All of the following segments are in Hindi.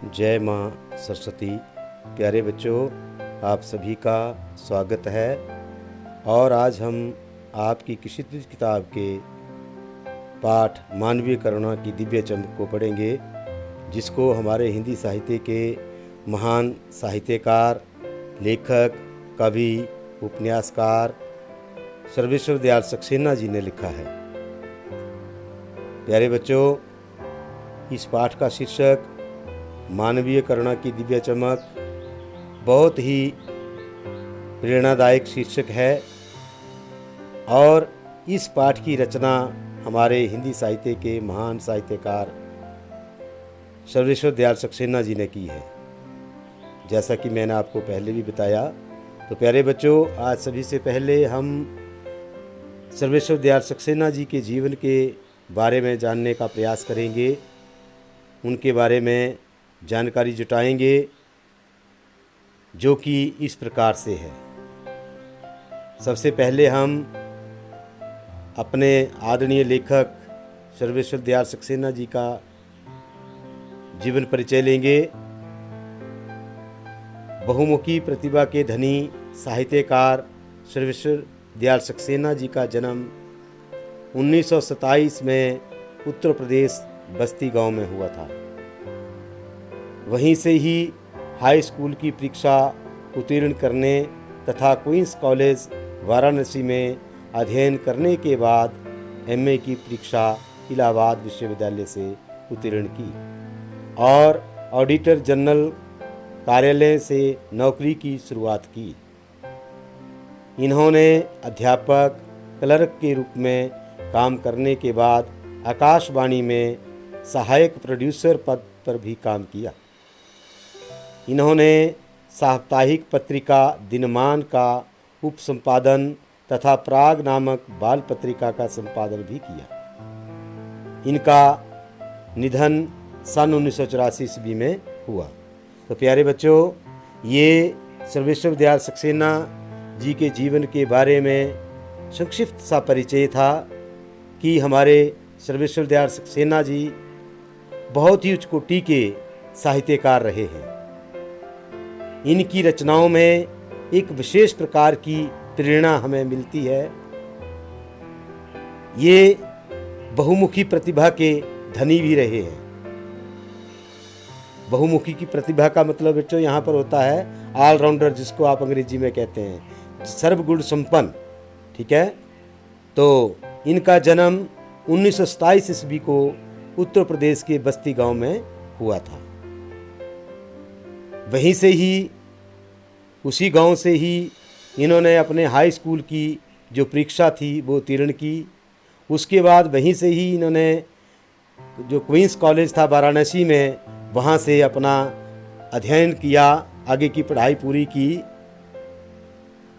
जय माँ सरस्वती। प्यारे बच्चों, आप सभी का स्वागत है। और आज हम आपकी किसी किताब के पाठ मानवीय करुणा की दिव्य चमक को पढ़ेंगे, जिसको हमारे हिंदी साहित्य के महान साहित्यकार, लेखक, कवि, उपन्यासकार सर्वेश्वर दयाल सक्सेना जी ने लिखा है। प्यारे बच्चों, इस पाठ का शीर्षक मानवीय करुणा की दिव्य चमक बहुत ही प्रेरणादायक शीर्षक है। और इस पाठ की रचना हमारे हिंदी साहित्य के महान साहित्यकार सर्वेश्वर दयाल सक्सेना जी ने की है, जैसा कि मैंने आपको पहले भी बताया। तो प्यारे बच्चों, आज सभी से पहले हम सर्वेश्वर दयाल सक्सेना जी के जीवन के बारे में जानने का प्रयास करेंगे, उनके बारे में जानकारी जुटाएंगे, जो कि इस प्रकार से है। सबसे पहले हम अपने आदरणीय लेखक सर्वेश्वर दयाल सक्सेना जी का जीवन परिचय लेंगे। बहुमुखी प्रतिभा के धनी साहित्यकार सर्वेश्वर दयाल सक्सेना जी का जन्म 1927 में उत्तर प्रदेश बस्ती गांव में हुआ था। वहीं से ही हाई स्कूल की परीक्षा उत्तीर्ण करने तथा क्वींस कॉलेज वाराणसी में अध्ययन करने के बाद एमए की परीक्षा इलाहाबाद विश्वविद्यालय से उत्तीर्ण की और ऑडिटर जनरल कार्यालय से नौकरी की शुरुआत की। इन्होंने अध्यापक, क्लर्क के रूप में काम करने के बाद आकाशवाणी में सहायक प्रोड्यूसर पद पर भी काम किया। इन्होंने साप्ताहिक पत्रिका दिनमान का उपसंपादन तथा प्राग नामक बाल पत्रिका का संपादन भी किया। इनका निधन सन 1984 ईस्वी में हुआ। तो प्यारे बच्चों, ये सर्वेश्वर दयाल सक्सेना जी के जीवन के बारे में संक्षिप्त सा परिचय था कि हमारे सर्वेश्वर दयाल सक्सेना जी बहुत ही उच्च कोटि के साहित्यकार रहे हैं। इनकी रचनाओं में एक विशेष प्रकार की प्रेरणा हमें मिलती है। ये बहुमुखी प्रतिभा के धनी भी रहे हैं। बहुमुखी की प्रतिभा का मतलब बच्चों यहाँ पर होता है ऑलराउंडर, जिसको आप अंग्रेजी में कहते हैं, सर्वगुण संपन्न। ठीक है। तो इनका जन्म 1927 ईस्वी को उत्तर प्रदेश के बस्ती गांव में हुआ था। वहीं से ही, उसी गांव से ही इन्होंने अपने हाई स्कूल की जो परीक्षा थी वो उत्तीर्ण की। उसके बाद वहीं से ही इन्होंने जो क्वींस कॉलेज था वाराणसी में, वहाँ से अपना अध्ययन किया, आगे की पढ़ाई पूरी की।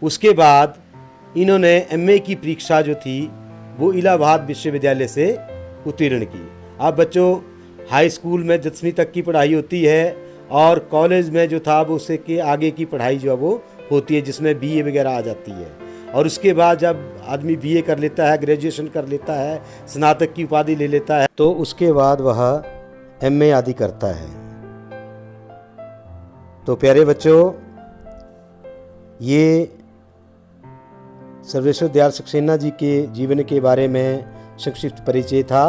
उसके बाद इन्होंने एमए की परीक्षा जो थी वो इलाहाबाद विश्वविद्यालय से उत्तीर्ण की। अब बच्चों, हाई स्कूल में 10वीं तक की पढ़ाई होती है और कॉलेज में जो था वो उससे के आगे की पढ़ाई जो है वो होती है, जिसमें बीए वगैरह आ जाती है। और उसके बाद जब आदमी बीए कर लेता है, ग्रेजुएशन कर लेता है, स्नातक की उपाधि ले लेता है, तो उसके बाद वह एमए आदि करता है। तो प्यारे बच्चों, ये सर्वेश्वर दयाल सक्सेना जी के जीवन के बारे में संक्षिप्त परिचय था।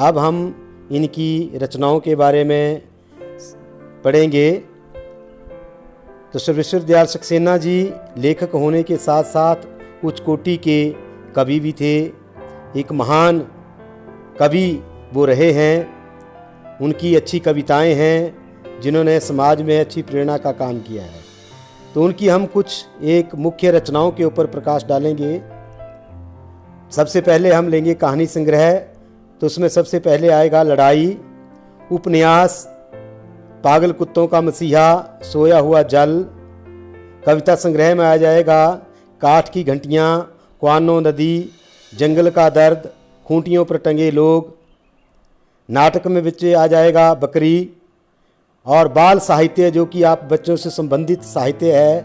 अब हम इनकी रचनाओं के बारे में पढ़ेंगे। तो सर्वेश्वर दयाल सक्सेना जी लेखक होने के साथ साथ उच्च कोटि के कवि भी थे। एक महान कवि वो रहे हैं। उनकी अच्छी कविताएं हैं जिन्होंने समाज में अच्छी प्रेरणा का काम किया है। तो उनकी हम कुछ एक मुख्य रचनाओं के ऊपर प्रकाश डालेंगे। सबसे पहले हम लेंगे कहानी संग्रह। तो उसमें सबसे पहले आएगा लड़ाई, उपन्यास पागल कुत्तों का मसीहा, सोया हुआ जल। कविता संग्रह में आ जाएगा काठ की घंटियाँ, क्वानो नदी, जंगल का दर्द, खूंटियों पर टंगे लोग। नाटक में बच्चे आ जाएगा बकरी। और बाल साहित्य, जो कि आप बच्चों से संबंधित साहित्य है,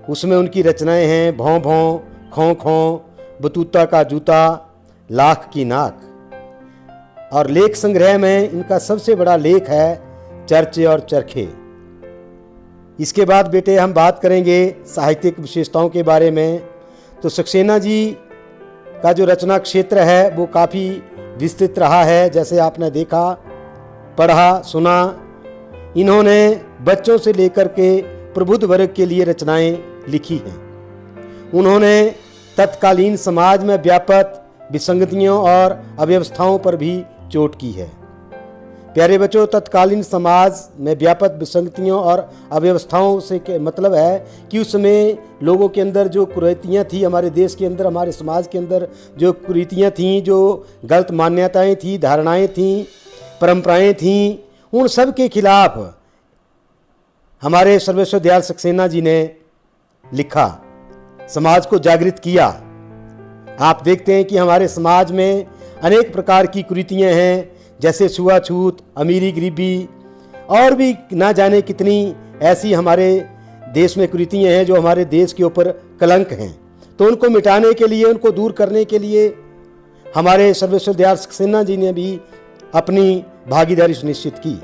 उसमें उनकी रचनाएं हैं भौं भौं, खों खों, बतूता का जूता, लाख की नाक। और लेख संग्रह में इनका सबसे बड़ा लेख है चर्चे और चरखे। इसके बाद बेटे हम बात करेंगे साहित्यिक विशेषताओं के बारे में। तो सक्सेना जी का जो रचना क्षेत्र है वो काफ़ी विस्तृत रहा है, जैसे आपने देखा, पढ़ा, सुना। इन्होंने बच्चों से लेकर के प्रबुद्ध वर्ग के लिए रचनाएं लिखी हैं। उन्होंने तत्कालीन समाज में व्याप्त विसंगतियों और अव्यवस्थाओं पर भी चोट की है। प्यारे बच्चों, तत्कालीन समाज में व्यापक विसंगतियों और अव्यवस्थाओं से मतलब है कि उस समय लोगों के अंदर जो कुरीतियाँ थी, हमारे देश के अंदर, हमारे समाज के अंदर जो कुरीतियाँ थीं, जो गलत मान्यताएं थीं, धारणाएं थीं, परंपराएं थीं, उन सब के खिलाफ हमारे सर्वेश्वर दयाल सक्सेना जी ने लिखा, समाज को जागृत किया। आप देखते हैं कि हमारे समाज में अनेक प्रकार की कुरीतियाँ हैं, जैसे छुआछूत, अमीरी गरीबी और भी ना जाने कितनी ऐसी हमारे देश में कुरीतियाँ हैं जो हमारे देश के ऊपर कलंक हैं। तो उनको मिटाने के लिए, उनको दूर करने के लिए हमारे सर्वेश्वर दयाल सक्सेना जी ने भी अपनी भागीदारी सुनिश्चित की।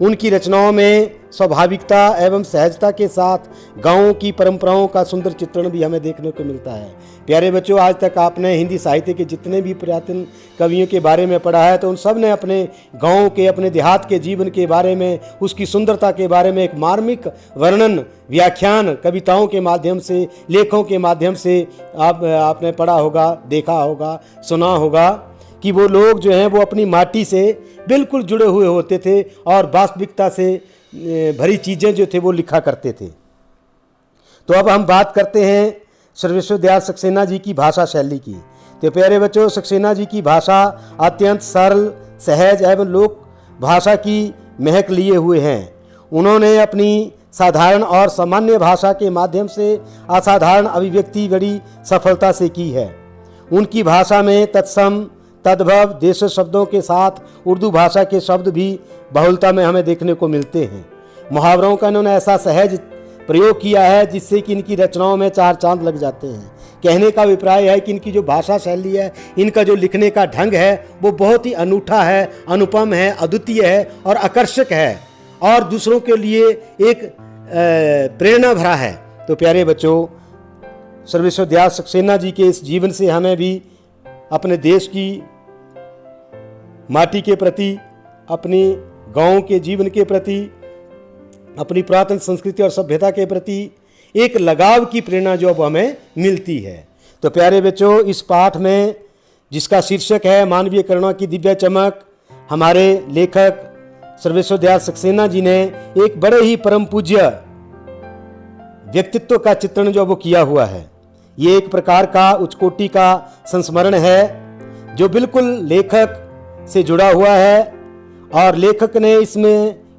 उनकी रचनाओं में स्वाभाविकता एवं सहजता के साथ गाँवों की परंपराओं का सुंदर चित्रण भी हमें देखने को मिलता है। प्यारे बच्चों, आज तक आपने हिंदी साहित्य के जितने भी पुरातन कवियों के बारे में पढ़ा है तो उन सब ने अपने गाँव के, अपने देहात के जीवन के बारे में, उसकी सुंदरता के बारे में एक मार्मिक वर्णन, व्याख्यान कविताओं के माध्यम से, लेखों के माध्यम से आपने पढ़ा होगा, देखा होगा, सुना होगा कि वो लोग जो हैं वो अपनी माटी से बिल्कुल जुड़े हुए होते थे और वास्तविकता से भरी चीज़ें जो थे वो लिखा करते थे। तो अब हम बात करते हैं सर्वेश्वर दयाल सक्सेना जी की भाषा शैली की। तो प्यारे बच्चों, सक्सेना जी की भाषा अत्यंत सरल, सहज एवं लोक भाषा की महक लिए हुए हैं। उन्होंने अपनी साधारण और सामान्य भाषा के माध्यम से असाधारण अभिव्यक्ति बड़ी सफलता से की है। उनकी भाषा में तत्सम, तद्भव, देश शब्दों के साथ उर्दू भाषा के शब्द भी बहुलता में हमें देखने को मिलते हैं। मुहावरों का इन्होंने ऐसा सहज प्रयोग किया है जिससे कि इनकी रचनाओं में चार चांद लग जाते हैं। कहने का अभिप्राय है कि इनकी जो भाषा शैली है, इनका जो लिखने का ढंग है वो बहुत ही अनूठा है, अनुपम है, अद्वितीय है और आकर्षक है और दूसरों के लिए एक प्रेरणा भरा है। तो प्यारे बच्चों, सर्वेश्वर दयाल सक्सेना जी के इस जीवन से हमें भी अपने देश की माटी के प्रति, अपनी गाँव के जीवन के प्रति, अपनी पुरातन संस्कृति और सभ्यता के प्रति एक लगाव की प्रेरणा जो अब हमें मिलती है। तो प्यारे बच्चों, इस पाठ में जिसका शीर्षक है मानवीय करुणा की दिव्य चमक, हमारे लेखक सर्वेश्वर दयाल सक्सेना जी ने एक बड़े ही परम पूज्य व्यक्तित्व का चित्रण जो वो किया हुआ है। ये एक प्रकार का उच्च कोटि का संस्मरण है जो बिल्कुल लेखक से जुड़ा हुआ है और लेखक ने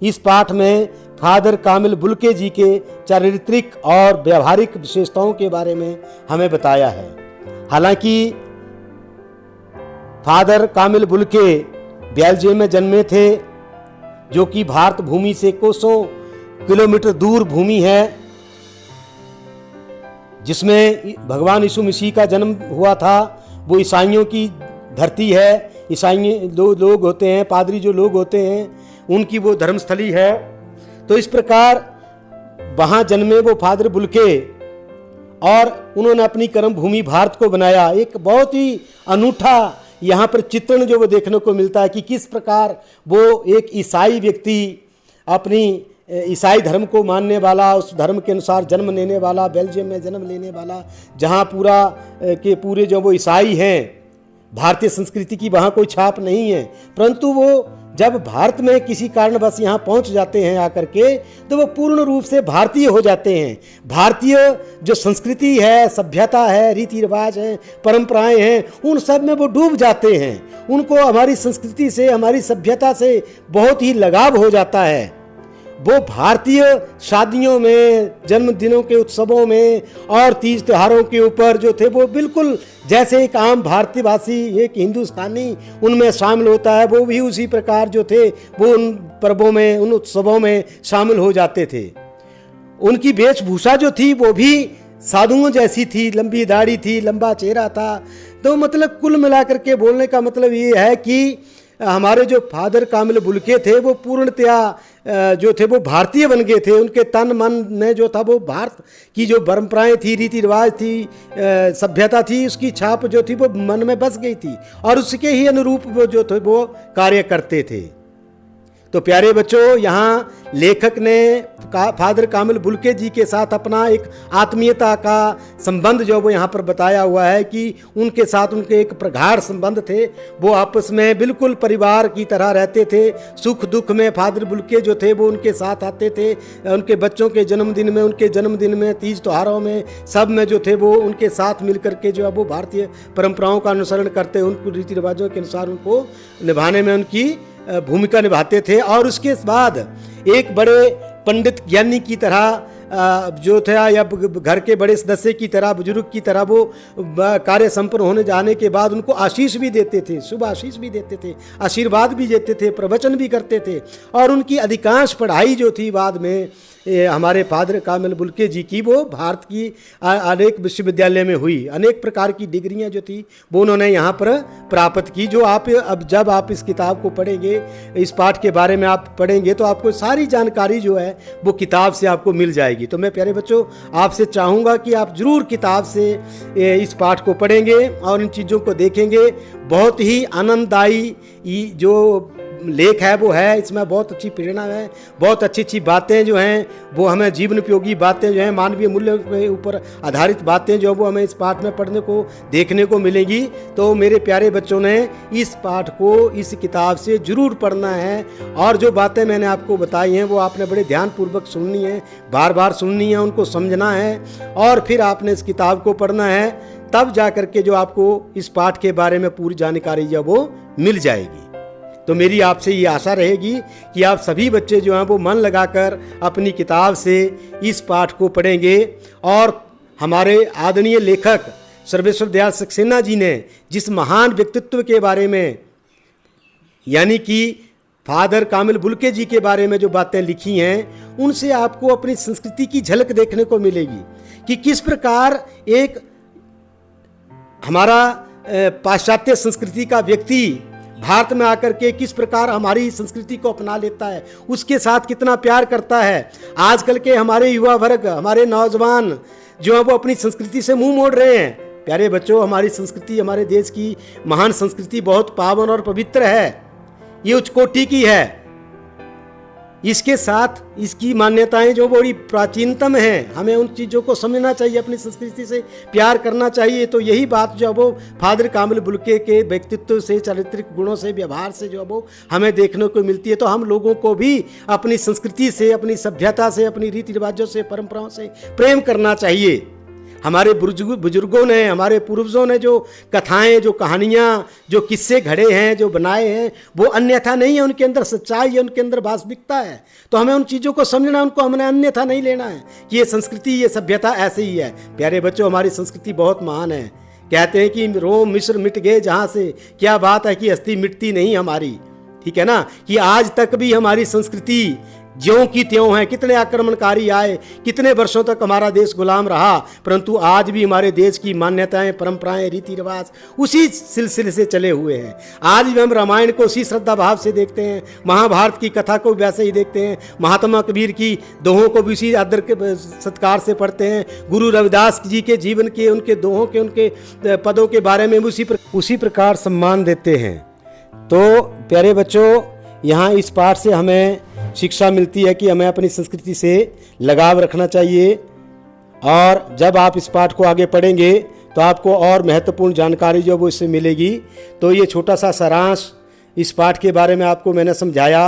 इस पाठ में फादर कामिल बुल्के जी के चारित्रिक और व्यवहारिक विशेषताओं के बारे में हमें बताया है। हालांकि फादर कामिल बुल्के बेल्जियम में जन्मे थे, जो कि भारत भूमि से कोसों किलोमीटर दूर भूमि है, जिसमें भगवान यीशु मसीह का जन्म हुआ था। वो ईसाइयों की धरती है। ईसाई लोग होते हैं, पादरी जो लोग होते हैं, उनकी वो धर्मस्थली है। तो इस प्रकार वहाँ जन्मे वो फादर बुल्के और उन्होंने अपनी कर्म भूमि भारत को बनाया। एक बहुत ही अनूठा यहाँ पर चित्रण जो वो देखने को मिलता है कि किस प्रकार वो एक ईसाई व्यक्ति, अपनी ईसाई धर्म को मानने वाला, उस धर्म के अनुसार जन्म लेने वाला, बेल्जियम में जन्म लेने वाला, जहाँ पूरे जो वो ईसाई हैं, भारतीय संस्कृति की वहाँ कोई छाप नहीं है, परंतु वो जब भारत में किसी कारणवश यहाँ पहुँच जाते हैं आकर के, तो वो पूर्ण रूप से भारतीय हो जाते हैं। भारतीय जो संस्कृति है, सभ्यता है, रीति रिवाज हैं, परंपराएं हैं, उन सब में वो डूब जाते हैं। उनको हमारी संस्कृति से, हमारी सभ्यता से बहुत ही लगाव हो जाता है। वो भारतीय शादियों में, जन्मदिनों के उत्सवों में और तीज त्योहारों के ऊपर जो थे वो बिल्कुल जैसे एक आम भारतीयवासी, एक हिंदुस्तानी उनमें शामिल होता है, वो भी उसी प्रकार जो थे वो उन पर्वों में, उन उत्सवों में शामिल हो जाते थे। उनकी वेशभूषा जो थी वो भी साधुओं जैसी थी, लंबी दाढ़ी थी, लंबा चेहरा था। तो मतलब कुल मिलाकर के बोलने का मतलब ये है कि हमारे जो फादर कामिल बुल्के थे वो पूर्णतया जो थे वो भारतीय बन गए थे। उनके तन मन में जो था वो भारत की जो परंपराएं थी, रीति रिवाज थी, सभ्यता थी, उसकी छाप जो थी वो मन में बस गई थी और उसके ही अनुरूप वो जो थे वो कार्य करते थे। तो प्यारे बच्चों, यहाँ लेखक ने फादर कामिल बुल्के जी के साथ अपना एक आत्मीयता का संबंध जो वो यहाँ पर बताया हुआ है कि उनके साथ उनके एक प्रगाढ़ संबंध थे। वो आपस में बिल्कुल परिवार की तरह रहते थे। सुख दुख में फादर बुल्के जो थे वो उनके साथ आते थे। उनके बच्चों के जन्मदिन में, उनके जन्मदिन में, तीज त्योहारों में, सब में जो थे वो उनके साथ मिल करके जो है वो भारतीय परंपराओं का अनुसरण करते, उनको रीति रिवाजों के अनुसार उनको निभाने में उनकी भूमिका निभाते थे। और उसके बाद एक बड़े पंडित ज्ञानी की तरह जो था या घर के बड़े सदस्य की तरह, बुजुर्ग की तरह वो कार्य संपन्न होने जाने के बाद उनको आशीष भी देते थे, शुभ आशीष भी देते थे, आशीर्वाद भी देते थे, प्रवचन भी करते थे। और उनकी अधिकांश पढ़ाई जो थी बाद में हमारे फादर कामिल बुल्के जी की वो भारत की अनेक विश्वविद्यालय में हुई। अनेक प्रकार की डिग्रियां जो थी वो उन्होंने यहाँ पर प्राप्त की। जो आप अब जब आप इस किताब को पढ़ेंगे, इस पाठ के बारे में आप पढ़ेंगे तो आपको सारी जानकारी जो है वो किताब से आपको मिल जाएगी। तो मैं प्यारे बच्चों आपसे चाहूँगा कि आप ज़रूर किताब से इस पाठ को पढ़ेंगे और इन चीज़ों को देखेंगे। बहुत ही आनंददायी जो लेख है वो है, इसमें बहुत अच्छी प्रेरणा है, बहुत अच्छी अच्छी बातें जो हैं वो हमें जीवन उपयोगी बातें जो हैं, मानवीय मूल्य के ऊपर आधारित बातें जो वो हमें इस पाठ में पढ़ने को देखने को मिलेंगी। तो मेरे प्यारे बच्चों ने इस पाठ को इस किताब से ज़रूर पढ़ना है और जो बातें मैंने आपको बताई हैं वो आपने बड़े ध्यानपूर्वक सुननी है, बार बार सुननी है, उनको समझना है और फिर आपने इस किताब को पढ़ना है। तब जा कर के जो आपको इस पाठ के बारे में पूरी जानकारी जो वो मिल जाएगी। तो मेरी आपसे ये आशा रहेगी कि आप सभी बच्चे जो हैं वो मन लगाकर अपनी किताब से इस पाठ को पढ़ेंगे। और हमारे आदरणीय लेखक सर्वेश्वर दयाल सक्सेना जी ने जिस महान व्यक्तित्व के बारे में, यानी कि फादर कामिल बुल्के जी के बारे में जो बातें लिखी हैं, उनसे आपको अपनी संस्कृति की झलक देखने को मिलेगी कि किस प्रकार एक हमारा पाश्चात्य संस्कृति का व्यक्ति भारत में आकर के किस प्रकार हमारी संस्कृति को अपना लेता है, उसके साथ कितना प्यार करता है। आजकल के हमारे युवा वर्ग, हमारे नौजवान जो है वो अपनी संस्कृति से मुंह मोड़ रहे हैं। प्यारे बच्चों, हमारी संस्कृति, हमारे देश की महान संस्कृति बहुत पावन और पवित्र है, ये उच्च कोटि की है। इसके साथ इसकी मान्यताएं जो बड़ी प्राचीनतम हैं, हमें उन चीज़ों को समझना चाहिए, अपनी संस्कृति से प्यार करना चाहिए। तो यही बात जो वो फादर कामिल बुल्के के व्यक्तित्व से, चारित्रिक गुणों से, व्यवहार से जो वो हमें देखने को मिलती है। तो हम लोगों को भी अपनी संस्कृति से, अपनी सभ्यता से, अपनी रीति रिवाजों से, परंपराओं से प्रेम करना चाहिए। हमारे बुजुर्गों ने, हमारे पूर्वजों ने जो कथाएं, जो कहानियाँ, जो किस्से घड़े हैं, जो बनाए हैं, वो अन्यथा नहीं है। उनके अंदर सच्चाई है, उनके अंदर वास्तविकता है। तो हमें उन चीज़ों को समझना, उनको हमने अन्यथा नहीं लेना है कि ये संस्कृति, ये सभ्यता ऐसे ही है। प्यारे बच्चों, हमारी संस्कृति बहुत महान है। कहते हैं कि रोम मिस्र मिट गए जहाँ से, क्या बात है कि अस्थि मिटती नहीं हमारी। ठीक है ना, कि आज तक भी हमारी संस्कृति ज्यों की त्यों है। कितने आक्रमणकारी आए, कितने वर्षों तक हमारा देश गुलाम रहा, परंतु आज भी हमारे देश की मान्यताएं, परंपराएं, रीति रिवाज उसी सिलसिले से चले हुए हैं। आज भी हम रामायण को उसी श्रद्धा भाव से देखते हैं, महाभारत की कथा को वैसे ही देखते हैं, महात्मा कबीर की दोहों को भी उसी आदर के सत्कार से पढ़ते हैं, गुरु रविदास जी के जीवन के, उनके दोहों के, उनके पदों के बारे में उसी प्रकार सम्मान देते हैं। तो प्यारे बच्चों, यहाँ इस पाठ से हमें शिक्षा मिलती है कि हमें अपनी संस्कृति से लगाव रखना चाहिए। और जब आप इस पाठ को आगे पढ़ेंगे तो आपको और महत्वपूर्ण जानकारी जो वो इससे मिलेगी। तो ये छोटा सा सारांश इस पाठ के बारे में आपको मैंने समझाया,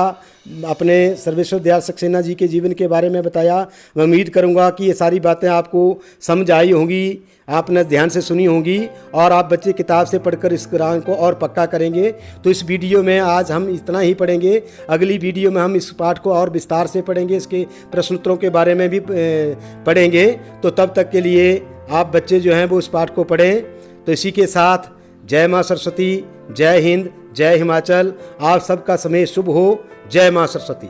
अपने सर्वेश्वर दयाल सक्सेना जी के जीवन के बारे में बताया। मैं उम्मीद करूंगा कि ये सारी बातें आपको समझ आई होंगी, आपने ध्यान से सुनी होंगी और आप बच्चे किताब से पढ़कर इस कुरान को और पक्का करेंगे। तो इस वीडियो में आज हम इतना ही पढ़ेंगे। अगली वीडियो में हम इस पाठ को और विस्तार से पढ़ेंगे, इसके प्रश्नोत्तरों के बारे में भी पढ़ेंगे। तो तब तक के लिए आप बच्चे जो हैं वो इस पाठ को पढ़ें। तो इसी के साथ जय माँ सरस्वती, जय हिंद, जय हिमाचल। आप सबका समय शुभ हो। जय माँ सरस्वती।